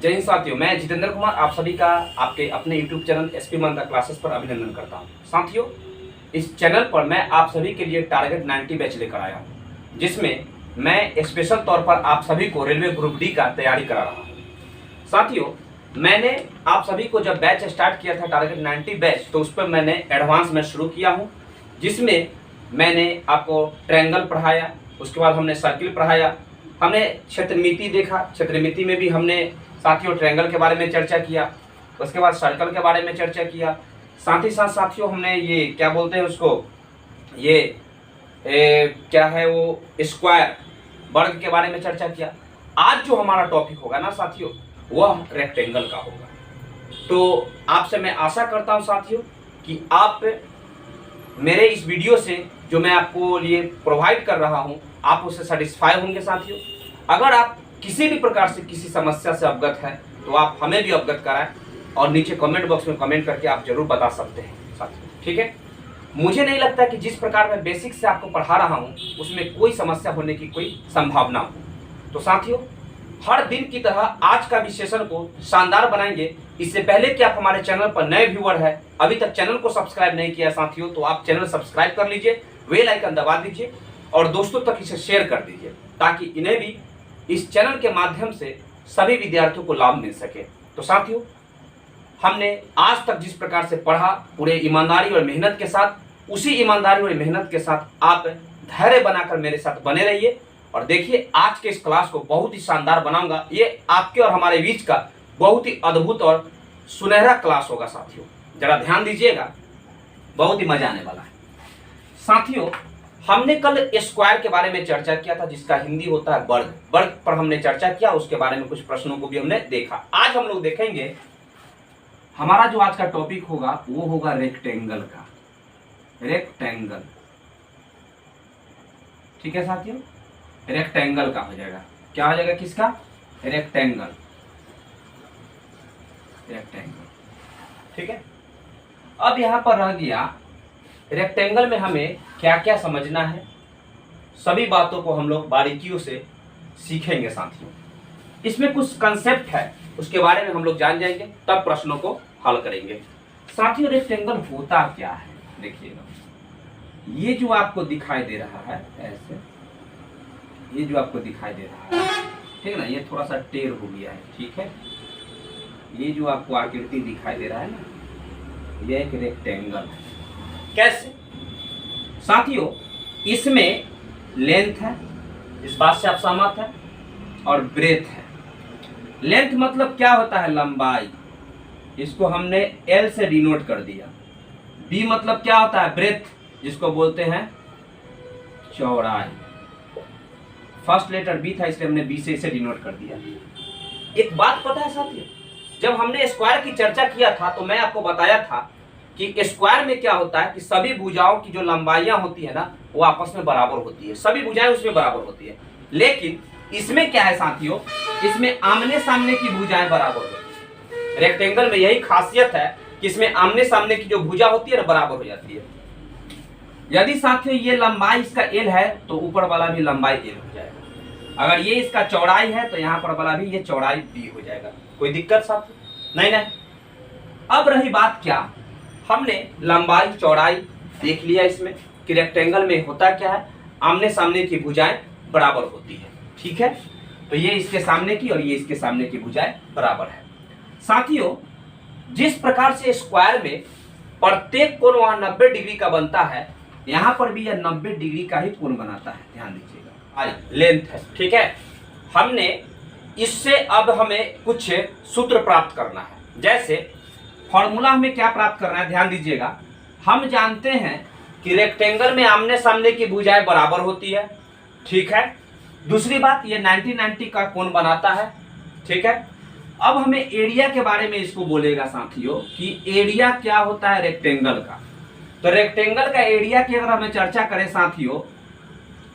जय हिंद साथियों, मैं जितेंद्र कुमार आप सभी का आपके अपने YouTube चैनल एसपी मंत्रा क्लासेस पर अभिनंदन करता हूं। साथियों, इस चैनल पर मैं आप सभी के लिए टारगेट 90 बैच लेकर आया हूं, जिसमें मैं स्पेशल तौर पर आप सभी को रेलवे ग्रुप डी का तैयारी करा रहा हूं। साथियों, मैंने आप सभी को जब बैच स्टार्ट किया था टारगेट 90 बैच, तो उस पर मैंने एडवांस में शुरू किया हूँ, जिसमें मैंने आपको ट्रायंगल पढ़ाया, उसके बाद हमने सर्किल पढ़ाया, हमने क्षेत्रमिति देखा, क्षेत्रमिति में भी हमने साथियों ट्रायंगल के बारे में चर्चा किया, उसके बाद सर्कल के बारे में चर्चा किया, साथ ही साथ साथियों हमने ये क्या बोलते हैं उसको, ये क्या है वो स्क्वायर वर्ग के बारे में चर्चा किया। आज जो हमारा टॉपिक होगा ना साथियों, वह रेक्टेंगल का होगा। तो आपसे मैं आशा करता हूं साथियों कि आप मेरे इस वीडियो से जो मैं आपको लिए प्रोवाइड कर रहा हूं, आप उससे सेटिस्फाई होंगे साथियों। अगर आप किसी भी प्रकार से किसी समस्या से अवगत हैं तो आप हमें भी अवगत कराएं और नीचे कमेंट बॉक्स में कमेंट करके आप जरूर बता सकते हैं साथियों, ठीक है। मुझे नहीं लगता कि जिस प्रकार मैं बेसिक से आपको पढ़ा रहा हूं उसमें कोई समस्या होने की कोई संभावना हो। तो साथियों, हर दिन की तरह आज का भी सेशन को शानदार बनाएंगे। इससे पहले कि आप हमारे चैनल पर नए व्यूअर हैं, अभी तक चैनल को सब्सक्राइब नहीं किया साथियों, तो आप चैनल सब्सक्राइब कर लीजिए, बेल आइकन दबा दीजिए और दोस्तों तक इसे शेयर कर दीजिए, ताकि इन्हें भी इस चैनल के माध्यम से सभी विद्यार्थियों को लाभ मिल सके। तो साथियों, हमने आज तक जिस प्रकार से पढ़ा, पूरे ईमानदारी और मेहनत के साथ, उसी ईमानदारी और मेहनत के साथ आप धैर्य बनाकर मेरे साथ बने रहिए और देखिए आज के इस क्लास को बहुत ही शानदार बनाऊंगा। ये आपके और हमारे बीच का बहुत ही अद्भुत और सुनहरा क्लास होगा साथियों, जरा ध्यान दीजिएगा, बहुत ही मजा आने वाला है। साथियों, हमने कल स्क्वायर के बारे में चर्चा किया था, जिसका हिंदी होता है वर्ग। वर्ग पर हमने चर्चा किया, उसके बारे में कुछ प्रश्नों को भी हमने देखा। आज हम लोग देखेंगे, हमारा जो आज का टॉपिक होगा वो होगा रेक्टेंगल का। रेक्टेंगल, ठीक है साथियों, रेक्टेंगल का हो जाएगा। क्या हो जाएगा, किसका? रेक्टेंगल, रेक्टेंगल, ठीक है। अब यहां पर रह गया रेक्टेंगल में हमें क्या क्या समझना है, सभी बातों को हम लोग बारीकियों से सीखेंगे साथियों। इसमें कुछ कंसेप्ट है, उसके बारे में हम लोग जान जाएंगे, तब प्रश्नों को हल करेंगे। साथियों, रेक्टेंगल होता क्या है, देखिएगा, ये जो आपको दिखाई दे रहा है ऐसे, ये जो आपको दिखाई दे रहा है, ठीक है ना, ये थोड़ा सा टेढ़ हो गया है, ठीक है। ये जो आपको आकृति दिखाई दे रहा है ना, ये एक रेक्टेंगल है। कैसे साथियों? इसमें लेंथ है, इस बात से आप सहमत हैं, और ब्रेथ है। लेंथ मतलब क्या होता है, लंबाई, इसको हमने L से डिनोट कर दिया। B मतलब क्या होता है, ब्रेथ, जिसको बोलते हैं चौड़ाई। फर्स्ट लेटर B था, इसलिए हमने B से इसे डिनोट कर दिया। एक बात पता है साथियों, जब हमने स्क्वायर की चर्चा किया था तो मैं आपको बताया था कि स्क्वायर में क्या होता है कि सभी भुजाओं की जो लंबाइयां होती है ना, वो आपस में बराबर होती है, सभी भुजाएं उसमें बराबर होती है। लेकिन इसमें क्या है साथियों, इसमें आमने सामने की भुजाएं बराबर होती है। रेक्टेंगल में यही खासियत है कि इसमें आमने सामने की जो भुजा होती है ना, बराबर हो जाती है। यदि साथियों ये लंबाई इसका L है तो ऊपर वाला भी लंबाई L हो जाएगा। अगर ये इसका चौड़ाई है तो यहाँ पर वाला भी ये चौड़ाई B हो जाएगा। कोई दिक्कत साथियों? नहीं। अब रही बात, क्या हमने लंबाई चौड़ाई देख लिया इसमें कि रेक्टेंगल में होता क्या है, आमने सामने की भुजाएं बराबर होती है, ठीक है। तो ये इसके सामने की और ये इसके सामने की भुजाएं बराबर है। साथियों, जिस प्रकार से स्क्वायर में प्रत्येक कोण वहां 90 डिग्री का बनता है, यहां पर भी यह 90 डिग्री का ही कोण बनाता है, ध्यान दीजिएगा। आई लेंथ है, ठीक है। हमने इससे अब हमें कुछ सूत्र प्राप्त करना है। जैसे फॉर्मूला हमें क्या प्राप्त करना है, ध्यान दीजिएगा। हम जानते हैं कि रेक्टेंगल में आमने सामने की भुजाएं बराबर होती है, ठीक है। दूसरी बात, ये 90-90 का कोण बनाता है, ठीक है। अब हमें एरिया के बारे में इसको बोलेगा साथियों कि एरिया क्या होता है रेक्टेंगल का। तो रेक्टेंगल का एरिया की अगर हमें चर्चा करें साथियों,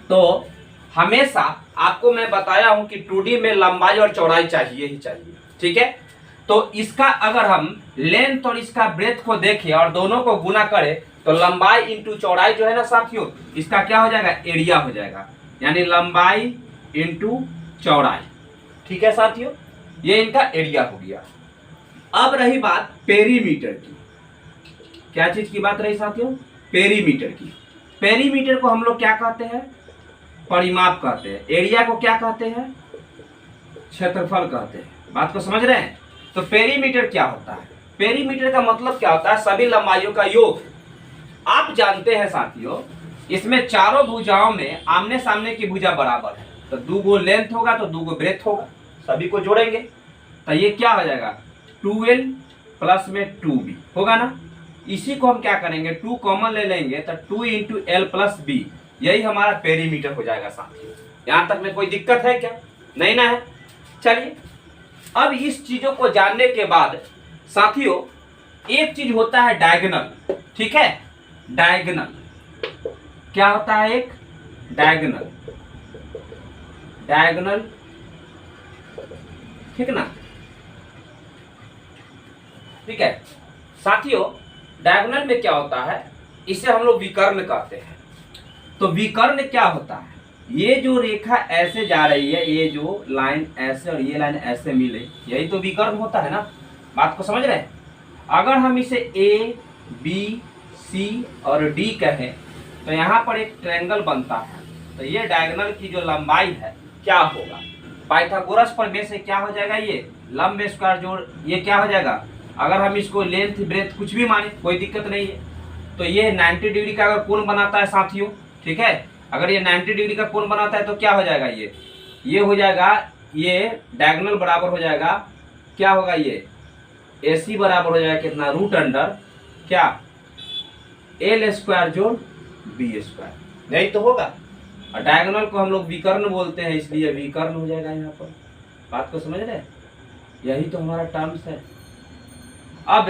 तो हमेशा आपको मैं बताया हूं कि 2D में लंबाई और चौड़ाई चाहिए ही चाहिए, ठीक है। तो इसका अगर हम लेंथ और इसका ब्रेथ को देखें और दोनों को गुना करें तो लंबाई इंटू चौड़ाई जो है ना साथियों, इसका क्या हो जाएगा, एरिया हो जाएगा, यानी लंबाई इंटू चौड़ाई, ठीक है साथियों। ये इनका एरिया हो गया। अब रही बात पेरीमीटर की। क्या चीज की बात रही साथियों? पेरीमीटर की। पेरीमीटर को हम लोग क्या कहते हैं? परिमाप कहते हैं। एरिया को क्या कहते हैं? क्षेत्रफल कहते हैं। बात को समझ रहे हैं? तो पेरीमीटर क्या होता है? पेरीमीटर का मतलब क्या होता है? सभी लंबाइयों का योग। आप जानते हैं साथियों, इसमें चारों भुजाओं में आमने सामने की भुजा बराबर है, तो 2 गो लेंथ होगा तो 2 गो ब्रेथ होगा, सभी को जोड़ेंगे तो ये क्या हो जाएगा? 2l प्लस में 2b होगा ना। इसी को हम क्या करेंगे? 2 कॉमन ले लेंगे तो 2 इंटू एल प्लस बी, यही हमारा पेरीमीटर हो जाएगा साथियों। यहां तक में कोई दिक्कत है क्या? नहीं ना है। चलिए, अब इस चीजों को जानने के बाद साथियों एक चीज होता है डायगोनल। ठीक है, डायगोनल क्या होता है? एक डायगोनल, डायगोनल, ठीक ना? ठीक है साथियों, डायगोनल में क्या होता है? इसे हम लोग विकर्ण कहते हैं। तो विकर्ण क्या होता है? ये जो रेखा ऐसे जा रही है, ये जो लाइन ऐसे और ये लाइन ऐसे मिले, यही तो विकर्ण होता है ना। बात को समझ रहे हैं? अगर हम इसे ए बी सी और डी कहें तो यहाँ पर एक ट्रायंगल बनता है। तो ये डायगोनल की जो लंबाई है क्या होगा? पाइथागोरस प्रमेय से क्या हो जाएगा? ये लंब स्क्वायर जोड़ ये क्या हो जाएगा? अगर हम इसको लेंथ ब्रेथ कुछ भी माने कोई दिक्कत नहीं है। तो ये 90 डिग्री का अगर कोण बनाता है साथियों, ठीक है, अगर ये 90 डिग्री का कोण बनाता है तो क्या हो जाएगा? ये हो जाएगा, ये डायगोनल बराबर हो जाएगा, क्या होगा? ये AC बराबर हो जाएगा कितना? रूट अंडर क्या? एल स्क्वायर जोड़ बी स्क्वायर, यही तो होगा। और डायगोनल को हम लोग विकर्ण बोलते हैं, इसलिए विकर्ण हो जाएगा यहाँ पर। बात को समझ रहे हैं? यही तो हमारा टर्म्स है। अब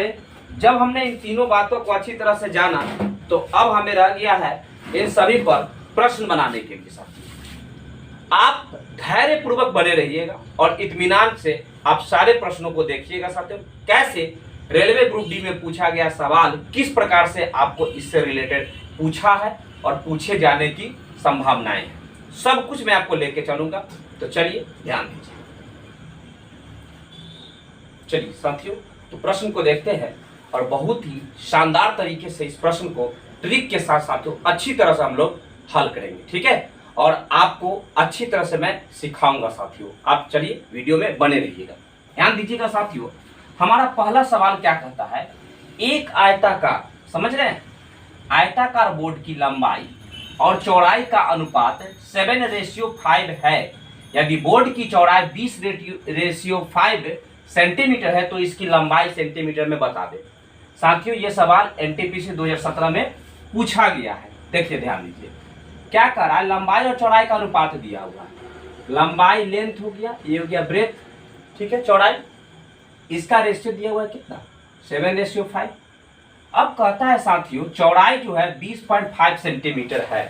जब हमने इन तीनों बातों को अच्छी तरह से जाना तो अब हमें रह गया है इन सभी पर प्रश्न बनाने के लिए। साथ आप धैर्य पूर्वक बने रहिएगा और इत्मीनान से आप सारे प्रश्नों को देखिएगा साथियों। कैसे रेलवे ग्रुप डी में पूछा गया सवाल किस प्रकार से आपको इससे रिलेटेड पूछा है और पूछे जाने की संभावनाएं हैं, सब कुछ मैं आपको लेके चलूंगा। तो चलिए ध्यान दीजिए। चलिए साथियों, तो प्रश्न को देखते हैं और बहुत ही शानदार तरीके से इस प्रश्न को ट्रिक के साथ साथियों अच्छी तरह से हम लोग हल करेंगे। ठीक है, और आपको अच्छी तरह से मैं सिखाऊंगा साथियों। आप चलिए वीडियो में बने रहिएगा, ध्यान दीजिएगा साथियों। हमारा पहला सवाल क्या कहता है? एक आयताकार, समझ रहे हैं, आयताकार बोर्ड की लंबाई और चौड़ाई का अनुपात 7:5 है। यदि बोर्ड की चौड़ाई 20:5 सेंटीमीटर है तो इसकी लंबाई सेंटीमीटर में बता दे। साथियों ये सवाल NTPC 2017 में पूछा गया है। देखिए ध्यान दीजिए, क्या कर रहा है? लंबाई और चौड़ाई का अनुपात दिया हुआ है। लंबाई लेंथ हो गया, ये हो गया ब्रेथ, ठीक है, चौड़ाई, इसका रेशियो दिया हुआ है कितना? 7:5। अब कहता है साथियों चौड़ाई जो है 20.5 सेंटीमीटर है।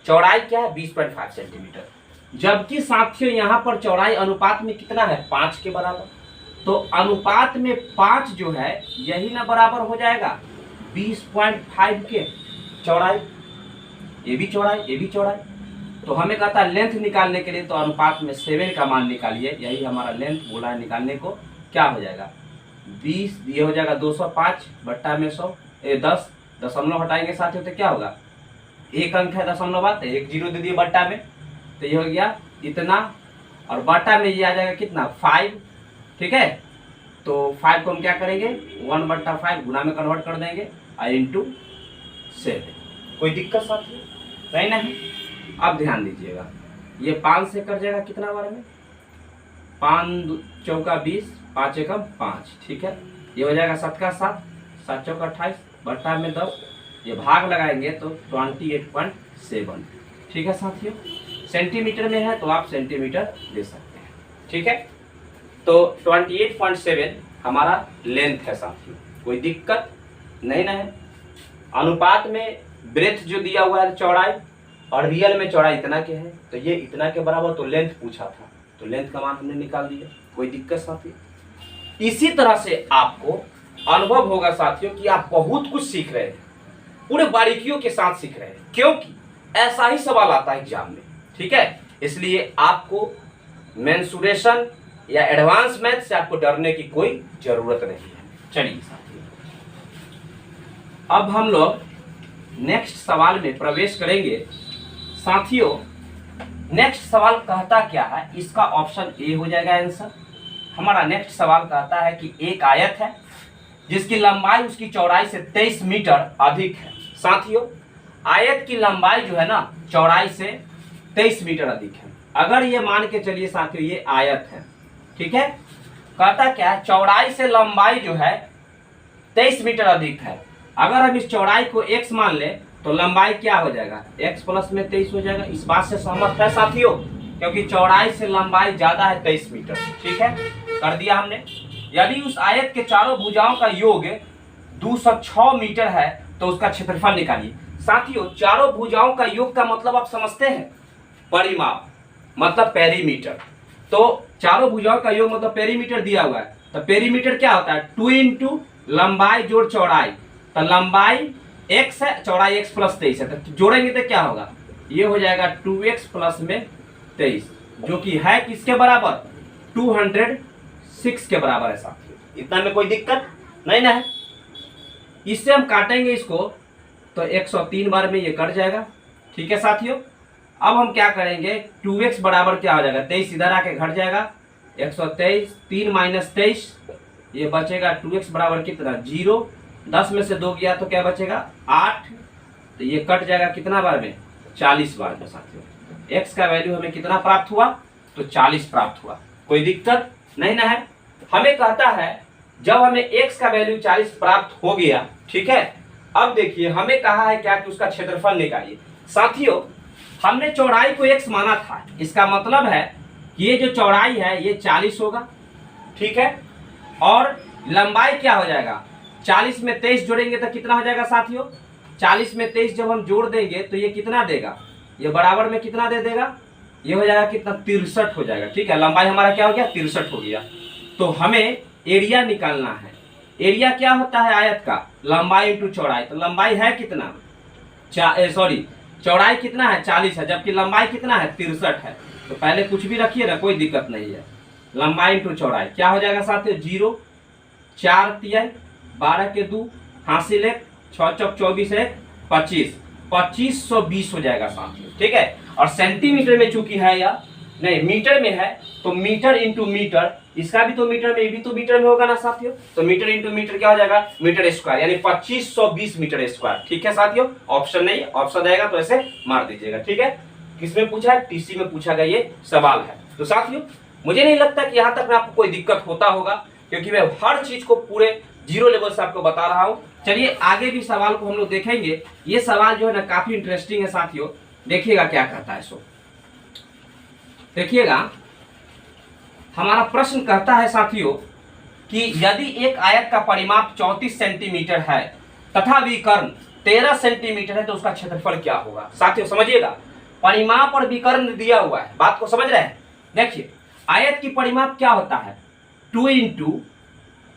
चौड़ाई क्या है? 20.5 सेंटीमीटर। जबकि साथियों यहाँ पर चौड़ाई अनुपात में कितना है? 5 के बराबर। तो अनुपात में 5 जो है यही ना बराबर हो जाएगा 20.5 के। चौड़ाई, ये भी चौड़ाई, ये भी चौड़ाई। तो हमें कहता है लेंथ निकालने के लिए तो अनुपात में 7 का मान निकालिए। यही हमारा लेंथ बोला है निकालने को। क्या हो जाएगा? 20, ये हो जाएगा 205 बट्टा में 100, 10 दशमलव हटाएंगे साथियों तो क्या होगा? एक अंक है दशमलव बाद, एक जीरो दे दिए बट्टा में, तो ये हो गया इतना, और बट्टा में ये आ जाएगा कितना? 5। ठीक है, तो 5 को हम क्या करेंगे? 1/5 गुना में कन्वर्ट कर देंगे और इंटू 7। कोई दिक्कत साथियों नहीं ना है? अब ध्यान दीजिएगा, ये 5 से कर जाएगा कितना बार में? 5 चौका 20, 5 एकम 5। ठीक है, ये हो जाएगा 7 का 7, 7 चौका 28 बट्टा में 10, ये भाग लगाएंगे तो 28.7। ठीक है साथियों, सेंटीमीटर में है तो आप सेंटीमीटर दे सकते हैं। ठीक है, तो 28.7 हमारा लेंथ है साथियों, कोई दिक्कत नहीं ना है। अनुपात में ब्रेथ जो दिया हुआ है चौड़ाई, और रियल में चौड़ाई इतना के है तो ये इतना के बराबर, तो लेंथ पूछा था तो लेंथ का मान हमने निकाल दिया। कोई दिक्कत साथियों? इसी तरह से आपको अनुभव होगा साथियों कि आप बहुत कुछ सीख रहे हैं, पूरे बारीकियों के साथ सीख रहे हैं, क्योंकि ऐसा ही सवाल आता है एग्जाम में। ठीक है, इसलिए आपको मेंसुरेशन या एडवांस मैथ से आपको डरने की कोई जरूरत नहीं है। चलिए साथियों, अब हम लोग नेक्स्ट सवाल में प्रवेश करेंगे। साथियों, नेक्स्ट सवाल कहता क्या है, इसका ऑप्शन ए हो जाएगा आंसर। हमारा नेक्स्ट सवाल कहता है कि एक आयत है जिसकी लंबाई उसकी चौड़ाई से 23 मीटर अधिक है। साथियों, आयत की लंबाई जो है ना चौड़ाई से 23 मीटर अधिक है। अगर ये मान के चलिए साथियों ये आयत है, ठीक है, कहता क्या है, चौड़ाई से लंबाई जो है 23 मीटर अधिक है। अगर हम इस चौड़ाई को x मान ले तो लंबाई क्या हो जाएगा, x प्लस में 23 हो जाएगा। इस बात से सहमत है साथियों, क्योंकि चौड़ाई से लंबाई ज्यादा है 23 मीटर। ठीक है, कर दिया हमने। यदि उस आयत के चारों भुजाओं का योग 206 मीटर है तो उसका क्षेत्रफल निकालिए। साथियों, चारों भुजाओं का योग का मतलब आप समझते हैं, परिमाप मतलब पेरीमीटर। तो चारों भुजाओं का योग मतलब पेरीमीटर दिया हुआ है, तो पेरीमीटर क्या होता है, 2 इंटू लंबाई जोड़ चौड़ाई। तो लंबाई x है, चौड़ाई x प्लस 23 है, तो जोड़ेंगे तो क्या होगा, ये हो जाएगा 2x प्लस में 23, जो कि है किसके बराबर, 206 के बराबर है साथियों। इतना में कोई दिक्कत नहीं ना है। इससे हम काटेंगे इसको तो 103 बार में ये कट जाएगा। ठीक है साथियों, अब हम क्या करेंगे, 2x बराबर क्या हो जाएगा, 23 इधर आके घट जाएगा, 123, 3 माइनस 23, ये बचेगा 2x बराबर कितना, 0। 10 में से 2 गया तो क्या बचेगा, 8। तो ये कट जाएगा कितना बार में, 40 बार में साथियों। x का वैल्यू हमें कितना प्राप्त हुआ, तो 40 प्राप्त हुआ। कोई दिक्कत नहीं ना है। हमें कहता है जब हमें x का वैल्यू 40 प्राप्त हो गया, ठीक है, अब देखिए हमें कहा है क्या कि उसका क्षेत्रफल निकालिए। साथियों, हमने चौड़ाई को x माना था, इसका मतलब है कि ये जो चौड़ाई है ये 40 होगा। ठीक है, और लंबाई क्या हो जाएगा, 40 में 23 जोड़ेंगे तो कितना हो जाएगा साथियों, 40 में 23 जब हम जोड़ देंगे तो ये कितना देगा, ये बराबर में कितना दे देगा, ये हो जाएगा कितना, 63 हो जाएगा। ठीक है, लंबाई हमारा क्या हो गया, 63 हो गया। तो हमें एरिया निकालना है। एरिया क्या होता है आयत का, लंबाई इंटू चौड़ाई। तो लंबाई है कितना, चौड़ाई कितना है, 40 है, जबकि लंबाई कितना है, 63 है। तो पहले कुछ भी रखिए ना, कोई दिक्कत नहीं है। लंबाई इंटू चौड़ाई क्या हो जाएगा साथियों, 0, 4 तिहाई 12 के 2, हासिल 1, 6 चौक 24 है 25, 2520 हो जाएगा साथियों। ठीक है, और सेंटीमीटर में चूंकि है या नहीं मीटर में है, तो मीटर इंटू मीटर, इसका भी तो मीटर में, ये भी तो मीटर में होगा ना साथियों। तो मीटर इंटू मीटर क्या हो जाएगा, मीटर स्क्वायर, यानी 2520 मीटर स्क्वायर। ठीक है साथियों, ऑप्शन नहीं, ऑप्शन आएगा तो ऐसे मार दीजिएगा। ठीक है, किसमें पूछा है, टीसी में पूछा गया ये सवाल है। तो साथियों, मुझे नहीं लगता कि यहाँ तक में आपको कोई दिक्कत होता होगा, क्योंकि मैं हर चीज को पूरे 0 लेवल से आपको बता रहा हूँ। चलिए आगे भी सवाल को हम लोग देखेंगे। ये सवाल जो है ना काफी इंटरेस्टिंग है साथियों, देखिएगा क्या कहता है। सो देखिएगा, हमारा प्रश्न कहता है साथियों कि यदि एक आयत का परिमाप 34 सेंटीमीटर है तथा विकर्ण 13 सेंटीमीटर है तो उसका क्षेत्रफल क्या होगा। साथियों समझिएगा, परिमाप और विकर्ण दिया हुआ है, बात को समझ रहे हैं। देखिए, आयत की परिमाप क्या होता है, 2 इंटू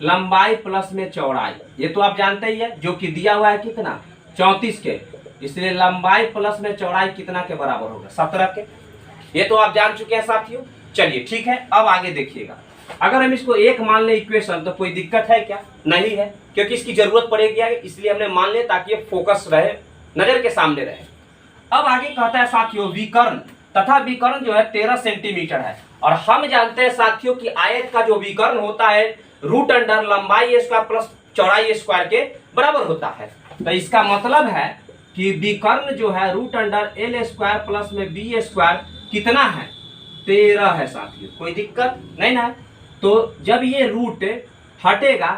लंबाई प्लस में चौड़ाई, ये तो आप जानते ही है, जो कि दिया हुआ है कितना, 34 के, इसलिए लंबाई प्लस में चौड़ाई कितना के बराबर होगा, 17 के। ये तो आप जान चुके हैं साथियों। चलिए ठीक है, अब आगे देखिएगा। अगर हम इसको 1 मान ले इक्वेशन तो कोई दिक्कत है क्या, नहीं है, क्योंकि इसकी जरूरत पड़ेगी आगे, इसलिए हमने मान लिया ताकि ये फोकस रहे, नजर के सामने रहे। अब आगे कहता है साथियों, विकर्ण तथा विकर्ण जो है 13 सेंटीमीटर है, और हम जानते हैं साथियों कि आयत का जो विकर्ण होता है रूट अंडर लंबाई स्क्वायर प्लस चौड़ाई स्क्वायर के बराबर होता है। तो इसका मतलब है कि विकर्ण जो है root under L square plus में बी स्क्वायर कितना है, 13 है साथियों। कोई दिक्कत नहीं ना है। तो जब ये रूट हटेगा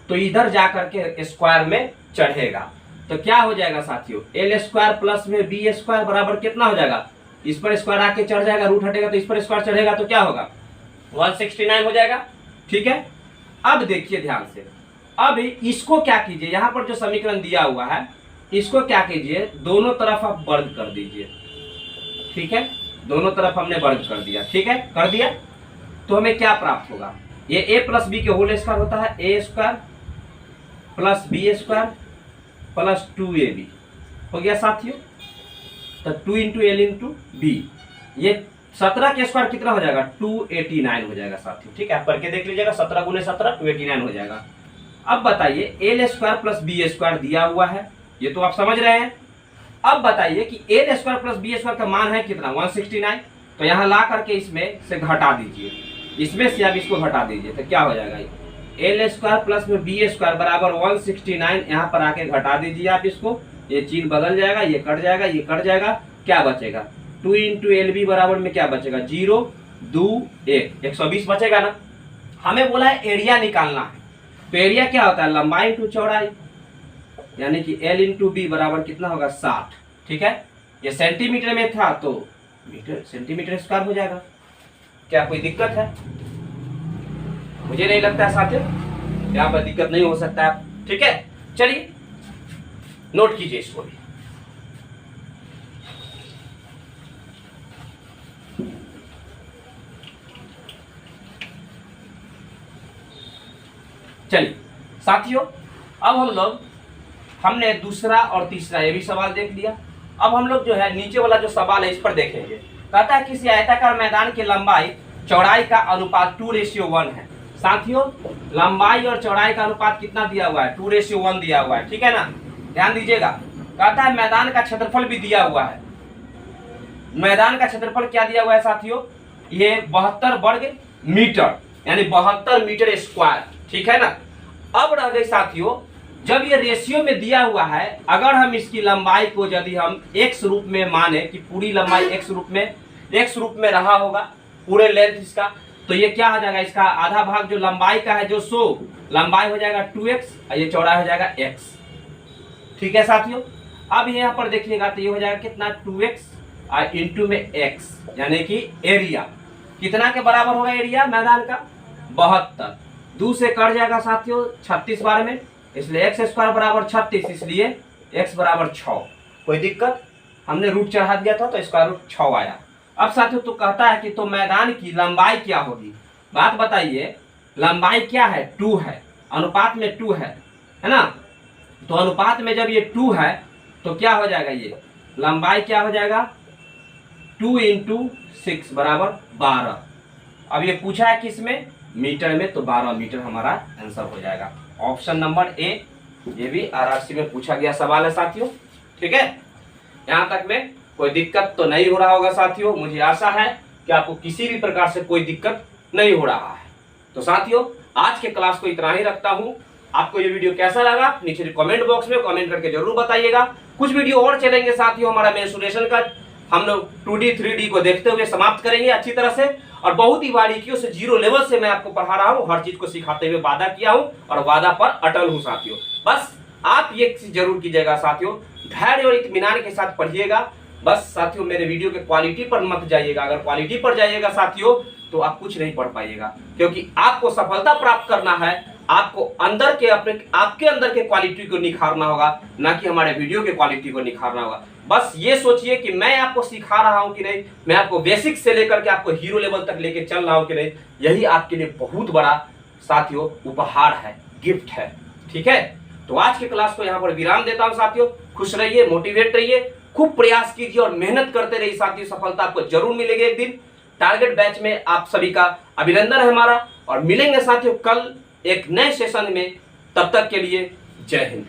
तो इधर जाकर के स्क्वायर में चढ़ेगा, तो क्या हो जाएगा साथियों, एल स्क्वायर प्लस में बी स्क्वायर बराबर कितना हो जाएगा, इस पर स्क्वायर आके चढ़ जाएगा, रूट हटेगा तो इस पर स्क्वायर चढ़ेगा, तो क्या होगा, 169 हो जाएगा। ठीक है, अब देखिए ध्यान से, अब इसको क्या कीजिए, यहां पर जो समीकरण दिया हुआ है इसको क्या कीजिए, दोनों तरफ आप वर्ग कर दीजिए। ठीक है, दोनों तरफ हमने वर्ग कर दिया। ठीक है, कर दिया, तो हमें क्या प्राप्त होगा, ये a प्लस बी के होल स्क्वायर होता है, a square plus B square plus 2ab हो गया साथियों। तो 2 इंटू एल इंटू बी, ये 17 के स्क्वायर कितना हो जाएगा 289 हो जाएगा साथियों। ठीक है, आप करके देख लीजिएगा, 17 गुने 17 289 हो जाएगा। अब बताइए L square plus B square दिया हुआ है, ये तो आप समझ रहे हैं। अब बताइए कि L square plus B square का मान है कितना 169, तो यहाँ ला करके इसमें से घटा दीजिए, इसमें से अब इसको घटा दीजिए तो क्या हो जाएगा, एल स्क्वायर प्लस में बी स्क्वायर बराबर 169, यहाँ पर आके घटा दीजिए आप इसको, ये चिन्ह बदल जाएगा, ये कट जाएगा, ये कट जाएगा, क्या बचेगा 2 इंटू एल बी बराबर में क्या बचेगा 0 2 1 120 बचेगा ना। हमें बोला है एरिया निकालना है, तो एरिया क्या होता है लंबाई इंटू चौड़ाई, यानी कि एल इंटू बी बराबर कितना होगा 60। ठीक है, ये सेंटीमीटर में था तो मीटर सेंटीमीटर स्क्वायर हो जाएगा। क्या कोई दिक्कत है? मुझे नहीं लगता है साथियों यहाँ पर दिक्कत नहीं हो सकता है। ठीक है, चलिए नोट कीजिए इसको भी। चलिए साथियों, अब हम लोग हमने दूसरा और तीसरा ये भी सवाल देख लिया। अब हम लोग जो है नीचे वाला जो सवाल है इस पर देखेंगे। कहता है किसी आयताकार मैदान की लंबाई चौड़ाई का अनुपात 2:1 है। साथियों लंबाई और चौड़ाई का अनुपात कितना दिया हुआ है 2:1 दिया हुआ है। ठीक है ना, ध्यान दीजिएगा। कहता है मैदान का क्षेत्रफल भी दिया हुआ है। मैदान का क्षेत्रफल क्या दिया हुआ है साथियों, ये 72 वर्ग मीटर, यानी 72 मीटर स्क्वायर। ठीक है ना। अब रह गई साथियों, जब ये रेशियो में दिया हुआ है, अगर हम इसकी लंबाई को यदि हम x रूप में माने कि पूरी लंबाई x रूप में रहा होगा पूरे लेंथ इसका, तो ये क्या हो जाएगा, इसका आधा भाग जो लंबाई का है जो 100 लंबाई हो जाएगा 2x और ये चौड़ाई हो जाएगा x। ठीक है साथियों, अब यहाँ पर देखिएगा तो ये हो जाएगा कितना 2x और इंटू में x, यानी कि एरिया कितना के बराबर होगा एरिया मैदान का 72। 2 से कट जाएगा साथियों 36 बार में, इसलिए एक्स स्क्वायर बराबर 36, इसलिए x बराबर 6। कोई दिक्कत, हमने रूट चढ़ा दिया था तो स्क्वायर रूट 6 आया। अब साथियों तो कहता है कि तो मैदान की लंबाई क्या होगी, बात बताइए। लंबाई क्या है 2 है, अनुपात में 2 है ना। तो अनुपात में जब ये 2 है तो क्या हो जाएगा, ये लंबाई क्या हो जाएगा 2 इंटू 6 बराबर 12। अब ये पूछा है किस में, मीटर में, तो 12 मीटर हमारा आंसर हो जाएगा। ऑप्शन नंबर ए, ये भी आरआरसी में पूछा गया सवाल है साथियों। ठीक है, यहाँ तक में कोई दिक्कत तो नहीं हो रहा होगा साथियों। मुझे आशा है कि आपको किसी भी प्रकार से कोई दिक्कत नहीं हो रहा है। तो साथियों आज के क्लास को इतना ही रखता हूँ। आपको ये वीडियो कैसा लगा नीचे कमेंट बॉक्स में कमेंट करके जरूर बताइएगा। कुछ वीडियो और चलेंगे साथियों हमारा मेंसुरेशन का, हम लोग 2D 3D को देखते हुए समाप्त करेंगे अच्छी तरह से, और बहुत ही बारीकियों से 0 लेवल से मैं आपको पढ़ा रहा हूँ, हर चीज को सिखाते हुए वादा किया हूँ और वादा पर अटल हूँ साथियों। बस आप ये चीज जरूर कीजिएगा साथियों, धैर्य और इत्मीनान के साथ पढ़िएगा। बस साथियों मेरे वीडियो के क्वालिटी पर मत जाइएगा, अगर क्वालिटी पर जाइएगा साथियों तो आप कुछ नहीं पढ़ पाइएगा, क्योंकि आपको सफलता प्राप्त करना है, आपको अंदर के आपके अंदर के क्वालिटी को निखारना होगा, ना कि हमारे वीडियो के क्वालिटी को निखारना होगा। बस ये सोचिए कि मैं आपको सिखा रहा हूं कि नहीं, मैं आपको बेसिक से लेकर के आपको हीरो लेवल तक लेके चल रहा हूं कि नहीं, यही आपके लिए बहुत बड़ा साथियों उपहार है, गिफ्ट है। ठीक है, तो आज के क्लास को यहाँ पर विराम देता हूं साथियों। खुश रहिए, मोटिवेट रहिए, खूब प्रयास कीजिए और मेहनत करते रहिए साथियों, सफलता आपको जरूर मिलेगी एक दिन। टारगेट बैच में आप सभी का अभिनंदन है हमारा, और मिलेंगे साथियों कल एक नए सेशन में। तब तक के लिए जय हिंद।